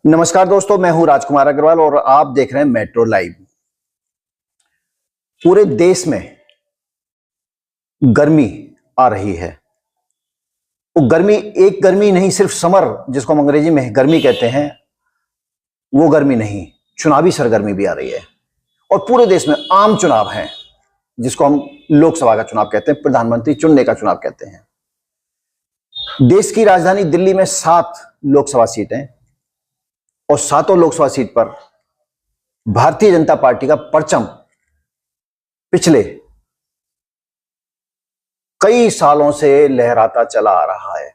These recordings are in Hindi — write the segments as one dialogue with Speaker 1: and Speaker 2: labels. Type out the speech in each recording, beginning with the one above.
Speaker 1: नमस्कार दोस्तों, मैं हूं राजकुमार अग्रवाल और आप देख रहे हैं मेट्रो लाइव। पूरे देश में गर्मी आ रही है। वो गर्मी एक गर्मी नहीं, सिर्फ समर जिसको हम अंग्रेजी में गर्मी कहते हैं, वो गर्मी नहीं, चुनावी सरगर्मी भी आ रही है। और पूरे देश में आम चुनाव है जिसको हम लोकसभा का चुनाव कहते हैं, प्रधानमंत्री चुनने का चुनाव कहते हैं। देश की राजधानी दिल्ली में 7 लोकसभा सीटें और 7 लोकसभा सीट पर भारतीय जनता पार्टी का परचम पिछले कई सालों से लहराता चला आ रहा है।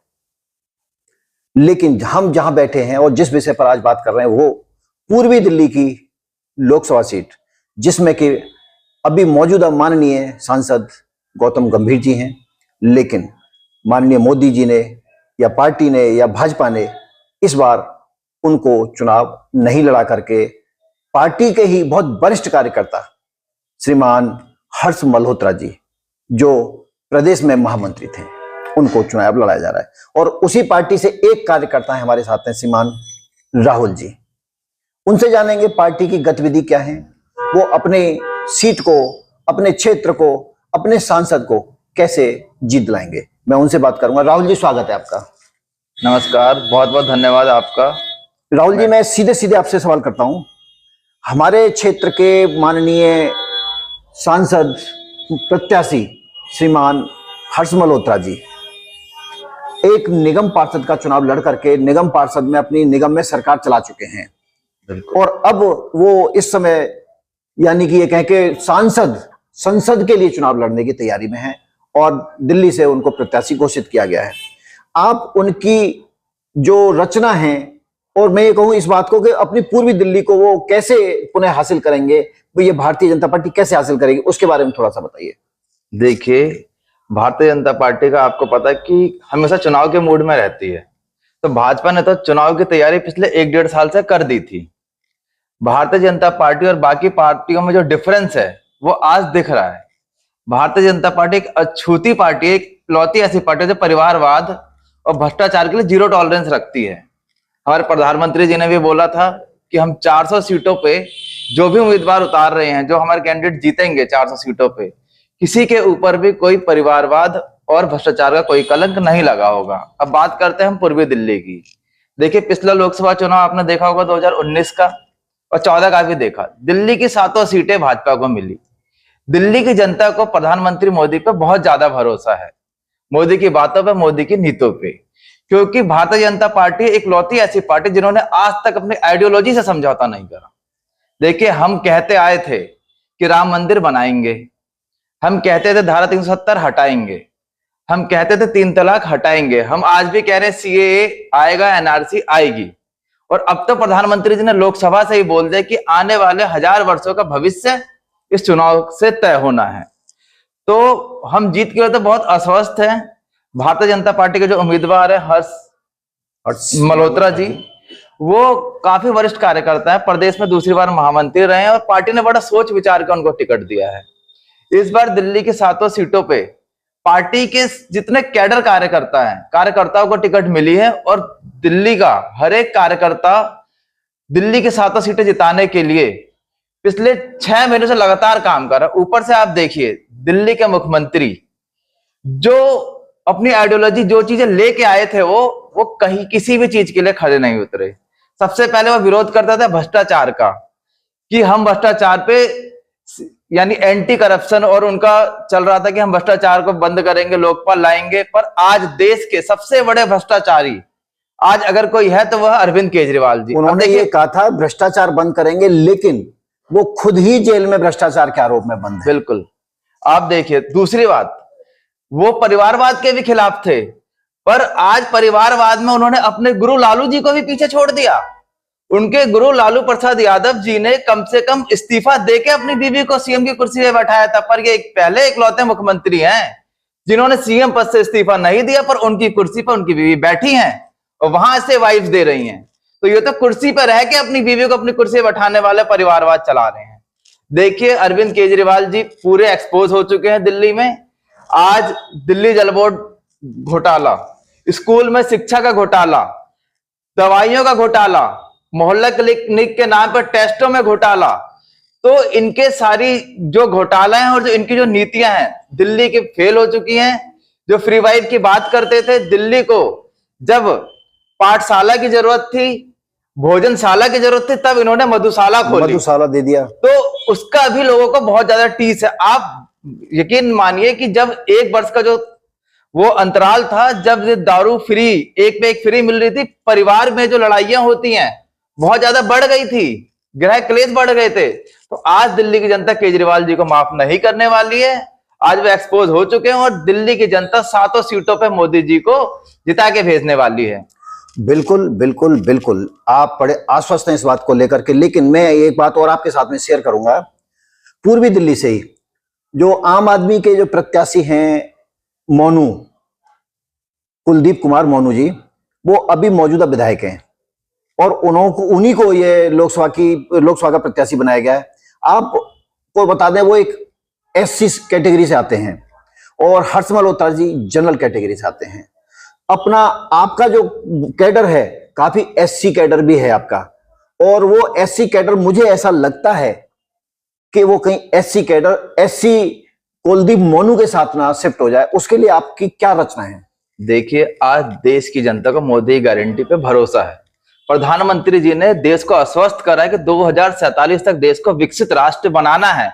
Speaker 1: लेकिन हम जहां बैठे हैं और जिस विषय पर आज बात कर रहे हैं वो पूर्वी दिल्ली की लोकसभा सीट, जिसमें कि अभी मौजूदा माननीय सांसद गौतम गंभीर जी हैं, लेकिन माननीय मोदी जी ने या पार्टी ने या भाजपा ने इस बार उनको चुनाव नहीं लड़ा करके पार्टी के ही बहुत वरिष्ठ कार्यकर्ता श्रीमान हर्ष मल्होत्रा जी, जो प्रदेश में महामंत्री थे, उनको चुनाव लड़ाया जा रहा है। और उसी पार्टी से एक कार्यकर्ता है हमारे साथ हैं, श्रीमान राहुल जी। उनसे जानेंगे पार्टी की गतिविधि क्या है, वो अपने सीट को, अपने क्षेत्र को, अपने सांसद को कैसे जीत लाएंगे। मैं उनसे बात करूंगा। राहुल जी, स्वागत है आपका।
Speaker 2: नमस्कार, बहुत बहुत धन्यवाद आपका।
Speaker 1: राहुल जी, मैं सीधे सीधे आपसे सवाल करता हूं। हमारे क्षेत्र के माननीय सांसद प्रत्याशी श्रीमान हर्ष मल्होत्रा जी एक निगम पार्षद का चुनाव लड़ करके निगम पार्षद में अपनी निगम में सरकार चला चुके हैं, और अब वो इस समय यानी कि ये कहें कि संसद के लिए चुनाव लड़ने की तैयारी में है और दिल्ली से उनको प्रत्याशी घोषित किया गया है। आप उनकी जो रचना है, और मैं ये कहूं इस बात को कि अपनी पूर्वी दिल्ली को वो कैसे पुनः हासिल करेंगे, वो ये भारतीय जनता पार्टी कैसे हासिल करेगी, उसके बारे में थोड़ा सा बताइए।
Speaker 2: देखिए, भारतीय जनता पार्टी का आपको पता है कि हमेशा चुनाव के मूड में रहती है। तो भाजपा ने तो चुनाव की तैयारी पिछले 1-1.5 साल से कर दी थी। भारतीय जनता पार्टी और बाकी पार्टियों में जो डिफरेंस है वो आज दिख रहा है। भारतीय जनता पार्टी एक अछूती पार्टी है, एक इकलौती ऐसी पार्टी है जो परिवारवाद और भ्रष्टाचार के लिए जीरो टॉलरेंस रखती है। हमारे प्रधानमंत्री जी ने भी बोला था कि हम 400 सीटों पे जो भी उम्मीदवार उतार रहे हैं, जो हमारे कैंडिडेट जीतेंगे 400 सीटों पे, किसी के ऊपर भी कोई परिवारवाद और भ्रष्टाचार का कोई कलंक नहीं लगा होगा। अब बात करते हैं हम पूर्वी दिल्ली की। देखिए, पिछला लोकसभा चुनाव आपने देखा होगा 2019 का और 14 का भी देखा। दिल्ली की 7 सीटें भाजपा को मिली। दिल्ली की जनता को प्रधानमंत्री मोदी पे बहुत ज्यादा भरोसा है, मोदी की बातों पे, मोदी की नीतियों पे, क्योंकि भारतीय जनता पार्टी एक लौती ऐसी पार्टी जिन्होंने आज तक अपनी आइडियोलॉजी से समझौता नहीं करा। देखिए, हम कहते आए थे कि राम मंदिर बनाएंगे, हम कहते थे धारा 370 हटाएंगे, हम कहते थे 3 तलाक हटाएंगे, हम आज भी कह रहे हैं सीएए आएगा, एनआरसी आएगी। और अब तो प्रधानमंत्री जी ने लोकसभा से ही बोल दिया कि आने वाले 1000 वर्षों का भविष्य इस चुनाव से तय होना है। तो हम जीत के लिए तो बहुत अस्वस्थ हैं। भारतीय जनता पार्टी के जो उम्मीदवार है हर्ष मल्होत्रा जी, वो काफी वरिष्ठ कार्यकर्ता है, प्रदेश में दूसरी बार महामंत्री रहे हैं और पार्टी ने बड़ा सोच विचार कर उनको टिकट दिया है। इस बार दिल्ली की 7 सीटों पे पार्टी के जितने कैडर कार्यकर्ता हैं, कार्यकर्ताओं को टिकट मिली है और दिल्ली का हर एक कार्यकर्ता दिल्ली की 7 सीटें जिताने के लिए पिछले 6 महीनों से लगातार काम कर रहा है। ऊपर से आप देखिए, दिल्ली के मुख्यमंत्री जो अपनी आइडियोलॉजी, जो चीजें लेके आए थे, वो कहीं किसी भी चीज के लिए खड़े नहीं उतरे। सबसे पहले वो विरोध करता था भ्रष्टाचार का, कि हम भ्रष्टाचार पे यानी एंटी करप्शन, और उनका चल रहा था कि हम भ्रष्टाचार को बंद करेंगे, लोकपाल लाएंगे। पर आज देश के सबसे बड़े भ्रष्टाचारी आज अगर कोई है तो वह अरविंद केजरीवाल जी।
Speaker 1: उन्होंने ये कहा था भ्रष्टाचार बंद करेंगे, लेकिन वो खुद ही जेल में भ्रष्टाचार के आरोप में बंद है।
Speaker 2: बिल्कुल। आप देखिए, दूसरी बात, वो परिवारवाद के भी खिलाफ थे, पर आज परिवारवाद में उन्होंने अपने गुरु लालू जी को भी पीछे छोड़ दिया। उनके गुरु लालू प्रसाद यादव जी ने कम से कम इस्तीफा देके अपनी बीवी को सीएम की कुर्सी पे बैठाया था, पर ये पहले इकलौते मुख्यमंत्री हैं जिन्होंने सीएम पद से इस्तीफा नहीं दिया, पर उनकी कुर्सी पर उनकी बीवी बैठी हैं और वहां से वाइफ दे रही हैं। तो ये तो कुर्सी पर रह के अपनी बीवी को अपनी कुर्सी पर बैठाने वाले परिवारवाद चला रहे हैं। देखिए, अरविंद केजरीवाल जी पूरे एक्सपोज हो चुके हैं दिल्ली में। आज दिल्ली जल बोर्ड घोटाला, स्कूल में शिक्षा का घोटाला, दवाइयों का घोटाला, मोहल्ला क्लिनिक के नाम पर टेस्टों में घोटाला। तो इनके सारी जो घोटाला है और जो इनकी जो नीतियां हैं दिल्ली की फेल हो चुकी हैं। जो फ्री वाइड की बात करते थे, दिल्ली को जब पाठशाला की जरूरत थी, भोजनशाला की जरूरत थी, तब इन्होंने मधुशाला खोली,
Speaker 1: मधुशाला दे दिया।
Speaker 2: तो उसका भी लोगों को बहुत ज्यादा टीस है। आप यकीन मानिए कि जब 1 वर्ष का जो वो अंतराल था, जब ये दारू फ्री, एक पे एक फ्री मिल रही थी, परिवार में जो लड़ाइयां होती हैं बहुत ज्यादा बढ़ गई थी, गृह क्लेश बढ़ गए थे। तो आज दिल्ली की जनता केजरीवाल जी को माफ नहीं करने वाली है। आज वो एक्सपोज हो चुके हैं और दिल्ली की जनता 7 सीटों पे मोदी जी को जिता के भेजने वाली है।
Speaker 1: बिल्कुल बिल्कुल बिल्कुल, आप बड़े आश्वस्त हैं इस बात को लेकर के। लेकिन मैं एक बात और आपके साथ में शेयर करूंगा। पूर्वी दिल्ली से ही जो आम आदमी के जो प्रत्याशी हैं, मोनू, कुलदीप कुमार मोनू जी, वो अभी मौजूदा विधायक हैं और उन्हीं को ये लोकसभा का प्रत्याशी बनाया गया है। आपको बता दें, वो एक एससी कैटेगरी से आते हैं और हर्षमल मल्होत्रा जी जनरल कैटेगरी से आते हैं। अपना आपका जो कैडर है काफी एससी कैडर भी है आपका, और वो एससी कैडर मुझे ऐसा लगता है कि वो कहीं एससी कुलदीप मोनू के साथ ना शिफ्ट हो जाए। उसके लिए आपकी क्या रचना है?
Speaker 2: देखिए, आज देश की जनता को मोदी गारंटी पे भरोसा है। प्रधानमंत्री जी ने देश को आश्वस्त करा है कि 2047 तक देश को विकसित राष्ट्र बनाना है,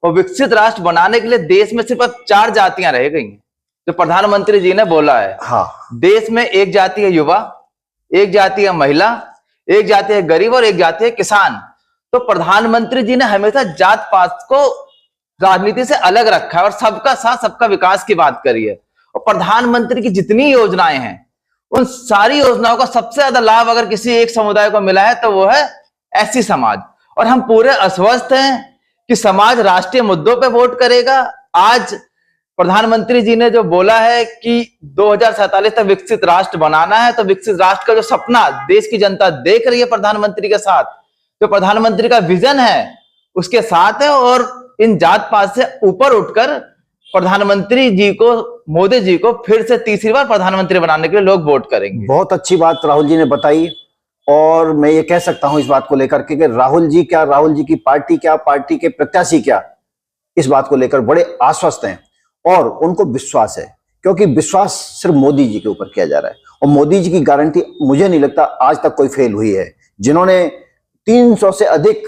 Speaker 2: और विकसित राष्ट्र बनाने के लिए देश में सिर्फ अब 4 जातियां रह गई हैं, जो प्रधानमंत्री जी ने बोला है।
Speaker 1: हाँ,
Speaker 2: देश में एक जाति है युवा, एक जाति है महिला, एक जाति है गरीब और एक जाति है किसान। तो प्रधानमंत्री जी ने हमेशा जात पात को राजनीति से अलग रखा है और सबका साथ सबका विकास की बात करी है। और प्रधानमंत्री की जितनी योजनाएं हैं, उन सारी योजनाओं का सबसे ज्यादा लाभ अगर किसी एक समुदाय को मिला है तो वो है एससी समाज। और हम पूरे आश्वस्त हैं कि समाज राष्ट्रीय मुद्दों पे वोट करेगा। आज प्रधानमंत्री जी ने जो बोला है कि 2047 तक विकसित राष्ट्र बनाना है, तो विकसित राष्ट्र का जो सपना देश की जनता देख रही है प्रधानमंत्री के साथ, जो प्रधानमंत्री का विजन है उसके साथ है। और इन जात पात से ऊपर उठकर प्रधानमंत्री जी को, मोदी जी को फिर से तीसरी बार प्रधानमंत्री बनाने के लिए लोग वोट करेंगे।
Speaker 1: बहुत अच्छी बात राहुल जी ने बताई, और मैं ये कह सकता हूं इस बात को लेकर के कि राहुल जी क्या, राहुल जी की पार्टी क्या, पार्टी के प्रत्याशी क्या, इस बात को लेकर बड़े आश्वस्त हैं और उनको विश्वास है, क्योंकि विश्वास सिर्फ मोदी जी के ऊपर किया जा रहा है। और मोदी जी की गारंटी मुझे नहीं लगता आज तक कोई फेल हुई है। जिन्होंने 300 से अधिक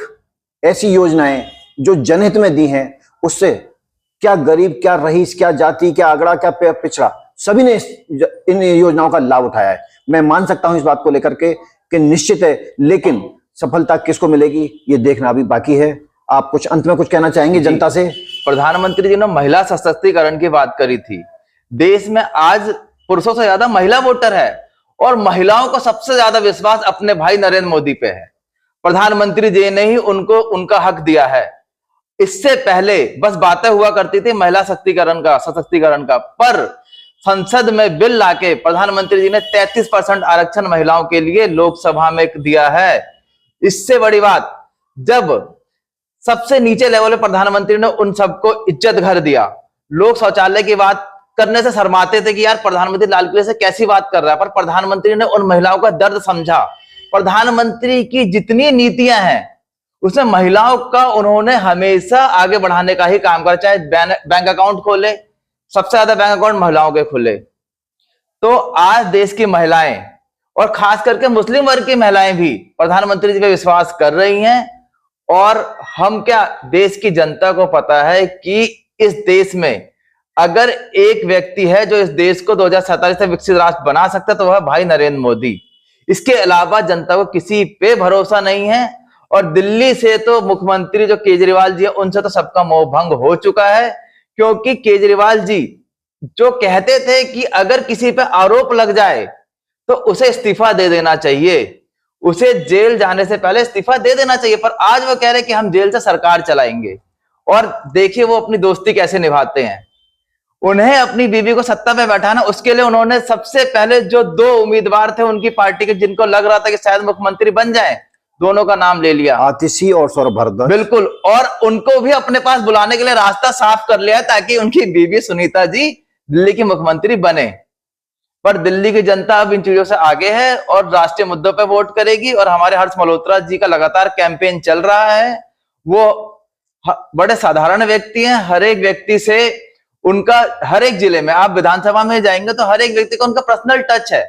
Speaker 1: ऐसी योजनाएं जो जनहित में दी हैं, उससे क्या गरीब, क्या रईस, क्या जाति, क्या अगड़ा, क्या पिछड़ा, सभी ने इन योजनाओं का लाभ उठाया है। मैं मान सकता हूं इस बात को लेकर के कि निश्चित है, लेकिन सफलता किसको मिलेगी ये देखना अभी बाकी है। आप कुछ अंत में कुछ कहना चाहेंगे जनता से?
Speaker 2: प्रधानमंत्री जी ने महिला सशक्तिकरण की बात करी थी। देश में आज पुरुषों से ज्यादा महिला वोटर है और महिलाओं को सबसे ज्यादा विश्वास अपने भाई नरेंद्र मोदी पे है। प्रधानमंत्री जी ने ही उनको उनका हक दिया है। इससे पहले बस बातें हुआ करती थी महिला सशक्तिकरण का, पर संसद में बिल लाके प्रधानमंत्री जी ने 33% आरक्षण महिलाओं के लिए लोकसभा में दिया है। इससे बड़ी बात, जब सबसे नीचे लेवल पे प्रधानमंत्री ने उन सबको इज्जत घर दिया। लोग शौचालय की बात करने से शर्माते थे कि यार प्रधानमंत्री लाल किले से कैसी बात कर रहा है, पर प्रधानमंत्री ने उन महिलाओं का दर्द समझा। प्रधानमंत्री की जितनी नीतियां हैं उसमें महिलाओं का उन्होंने हमेशा आगे बढ़ाने का ही काम करा। चाहे बैंक अकाउंट खोले, सबसे ज्यादा बैंक अकाउंट महिलाओं के खुले। तो आज देश की महिलाएं और खास करके मुस्लिम वर्ग की महिलाएं भी प्रधानमंत्री जी पे विश्वास कर रही हैं। और हम क्या, देश की जनता को पता है कि इस देश में अगर एक व्यक्ति है जो इस देश को 2047 तक विकसित राष्ट्र बना सकता है तो वह भाई नरेंद्र मोदी। इसके अलावा जनता को किसी पे भरोसा नहीं है। और दिल्ली से तो मुख्यमंत्री जो केजरीवाल जी है, उनसे तो सबका मोह भंग हो चुका है, क्योंकि केजरीवाल जी जो कहते थे कि अगर किसी पे आरोप लग जाए तो उसे इस्तीफा दे देना चाहिए, उसे जेल जाने से पहले इस्तीफा दे देना चाहिए, पर आज वो कह रहे कि हम जेल से सरकार चलाएंगे। और देखिए वो अपनी दोस्ती कैसे निभाते हैं। उन्हें अपनी बीवी को सत्ता में बैठाना, उसके लिए उन्होंने सबसे पहले जो 2 उम्मीदवार थे उनकी पार्टी के, जिनको लग रहा था कि शायद मुख्यमंत्री बन जाए, दोनों का नाम ले लिया,
Speaker 1: आतिशी और सौरभ भारद्वाज।
Speaker 2: बिल्कुल, और उनको भी अपने पास बुलाने के लिए रास्ता साफ कर लिया ताकि उनकी बीवी सुनीता जी दिल्ली की मुख्यमंत्री बने। पर दिल्ली की जनता अब इन चीजों से आगे है और राष्ट्रीय मुद्दों पे वोट करेगी। और हमारे हर्ष मल्होत्रा जी का लगातार कैंपेन चल रहा है। वो बड़े साधारण व्यक्ति हैं, हर एक व्यक्ति से उनका, हर एक जिले में आप विधानसभा में जाएंगे तो हर एक व्यक्ति का उनका पर्सनल टच है।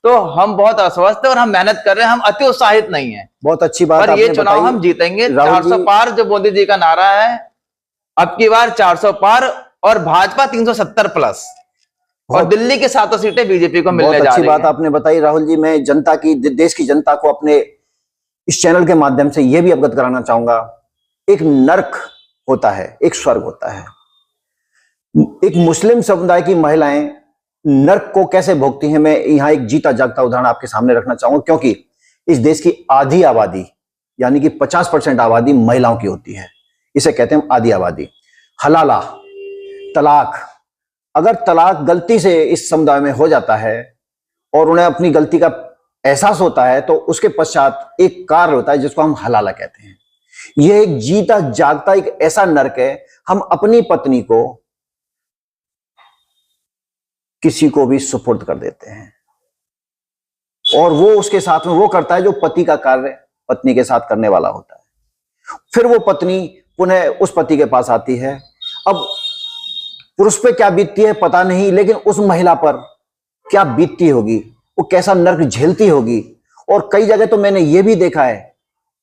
Speaker 2: तो हम बहुत आश्वस्त है और हम मेहनत कर रहे हैं, हम अति उत्साहित नहीं है।
Speaker 1: बहुत अच्छी बात
Speaker 2: पर ये चुनाव हम जीतेंगे। 400 पार जो मोदी जी का नारा है, अब की बार 400 पार और भाजपा 370 प्लस, और दिल्ली के 7 सीटें बीजेपी को मिलने जा रही हैं।
Speaker 1: बहुत अच्छी बात आपने बताई राहुल जी। मैं जनता की, देश की जनता को अपने इस चैनल के माध्यम से यह भी अवगत कराना चाहूंगा, एक नर्क होता है, एक स्वर्ग होता है। एक मुस्लिम समुदाय की महिलाएं नर्क को कैसे भोगती हैं, मैं यहां एक जीता जागता उदाहरण आपके सामने रखना चाहूंगा। क्योंकि इस देश की आधी आबादी, यानी कि 50% आबादी महिलाओं की होती है। इसे कहते हैं आधी आबादी। हलाला, तलाक, अगर तलाक गलती से इस समुदाय में हो जाता है और उन्हें अपनी गलती का एहसास होता है, तो उसके पश्चात एक कार्य होता है जिसको हम हलाला कहते हैं। यह एक जीता जागता एक ऐसा नर्क है। हम अपनी पत्नी को किसी को भी सुपुर्द कर देते हैं और वो उसके साथ में वो करता है जो पति का कार्य पत्नी के साथ करने वाला होता है। फिर वो पत्नी पुनः उस पति के पास आती है। अब पुरुष पे क्या बीतती है पता नहीं, लेकिन उस महिला पर क्या बीतती होगी, वो कैसा नर्क झेलती होगी। और कई जगह तो मैंने ये भी देखा है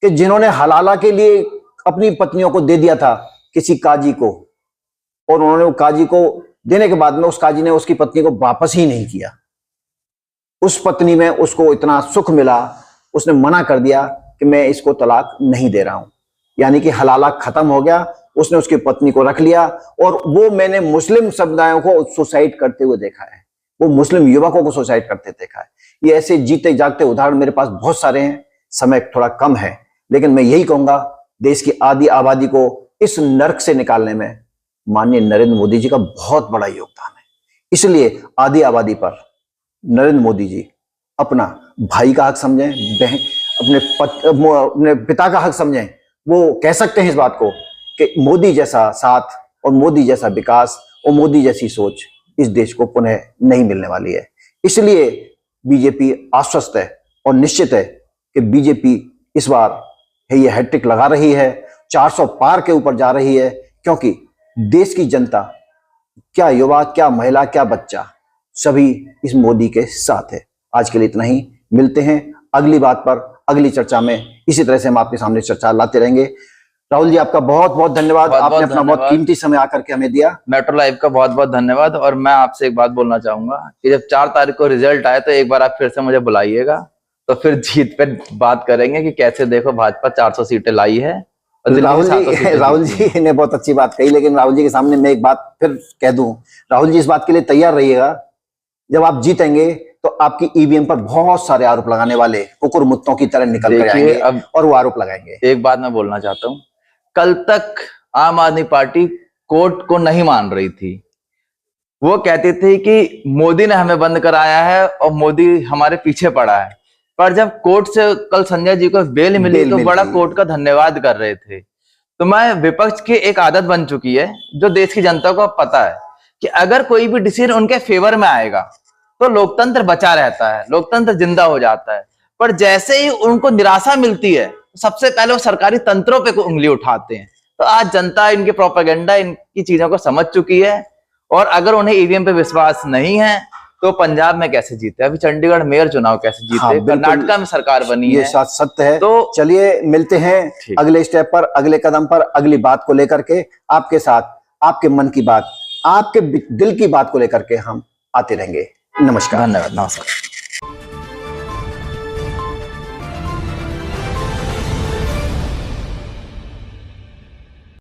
Speaker 1: कि जिन्होंने हलाला के लिए अपनी पत्नियों को दे दिया था किसी काजी को, और उन्होंने वो काजी को देने के बाद में उस काजी ने उसकी पत्नी को वापस ही नहीं किया। उस पत्नी में उसको इतना सुख मिला, उसने मना कर दिया कि मैं इसको तलाक नहीं दे रहा हूं, यानी कि हलाला खत्म हो गया। उसने उसकी पत्नी को रख लिया। और वो मैंने मुस्लिम समुदायों को सुसाइड करते हुए देखा है, वो मुस्लिम युवकों को सुसाइड करते देखा है। ये ऐसे जीते जागते उदाहरण मेरे पास बहुत सारे हैं, समय थोड़ा कम है, लेकिन मैं यही कहूंगा, देश की आधी आबादी को इस नर्क से निकालने में माननीय नरेंद्र मोदी जी का बहुत बड़ा योगदान है। इसलिए आधी आबादी पर नरेंद्र मोदी जी अपना भाई का हक समझें, बहन अपने पिता का हक समझें। वो कह सकते हैं इस बात को कि मोदी जैसा साथ और मोदी जैसा विकास और मोदी जैसी सोच इस देश को पुनः नहीं मिलने वाली है। इसलिए बीजेपी आश्वस्त है और निश्चित है कि बीजेपी इस बार ये हैट्रिक लगा रही है, 400 पार के ऊपर जा रही है। क्योंकि देश की जनता, क्या युवा, क्या महिला, क्या बच्चा, सभी इस मोदी के साथ है। आज के लिए इतना ही, मिलते हैं अगली बात पर, अगली चर्चा में। इसी तरह से हम आपके सामने चर्चा लाते रहेंगे। राहुल जी आपका बहुत बहुत धन्यवाद, आपने अपना बहुत कीमती समय आकर के हमें दिया।
Speaker 2: मेट्रो लाइव का बहुत बहुत धन्यवाद। और मैं आपसे एक बात बोलना चाहूंगा कि जब 4 तारीख को रिजल्ट आए तो एक बार आप फिर से मुझे बुलाइएगा, तो फिर जीत पे बात करेंगे कि कैसे देखो भाजपा 400 सीटें लाई है।
Speaker 1: राहुल जी ने बहुत अच्छी बात कही, लेकिन राहुल जी के सामने मैं एक बात फिर कह दूं, राहुल जी इस बात के लिए तैयार रहिएगा, जब आप जीतेंगे तो आपकी ईवीएम पर बहुत सारे आरोप लगाने वाले कुकुर मुत्तों की तरह निकल कर आएंगे और वो आरोप लगाएंगे।
Speaker 2: एक बात मैं बोलना चाहता हूँ, कल तक आम आदमी पार्टी कोर्ट को नहीं मान रही थी। वो कहती थी कि मोदी ने हमें बंद कराया है और मोदी हमारे पीछे पड़ा है। पर जब कोर्ट से कल संजय जी को बेल मिली तो बड़ा कोर्ट का धन्यवाद कर रहे थे। तो मैं, विपक्ष की एक आदत बन चुकी है जो देश की जनता को पता है कि अगर कोई भी डिसीजन उनके फेवर में आएगा तो लोकतंत्र बचा रहता है, लोकतंत्र जिंदा हो जाता है। पर जैसे ही उनको निराशा मिलती है, सबसे पहले वो सरकारी तंत्रों पे उंगली उठाते हैं। तो आज जनता इनके प्रोपेगेंडा, इनकी चीजों को समझ चुकी है। और अगर उन्हें ईवीएम पे विश्वास नहीं है तो पंजाब में कैसे जीते, अभी चंडीगढ़ मेयर चुनाव कैसे जीते,
Speaker 1: हाँ,
Speaker 2: कर्नाटका में सरकार बनी है।
Speaker 1: ये सत्य है।
Speaker 2: तो
Speaker 1: चलिए मिलते हैं अगले स्टेप पर, अगले कदम पर, अगली बात को लेकर के आपके साथ, आपके मन की बात, आपके दिल की बात को लेकर के हम आते रहेंगे। नमस्कार।
Speaker 2: धन्यवाद, नमस्कार।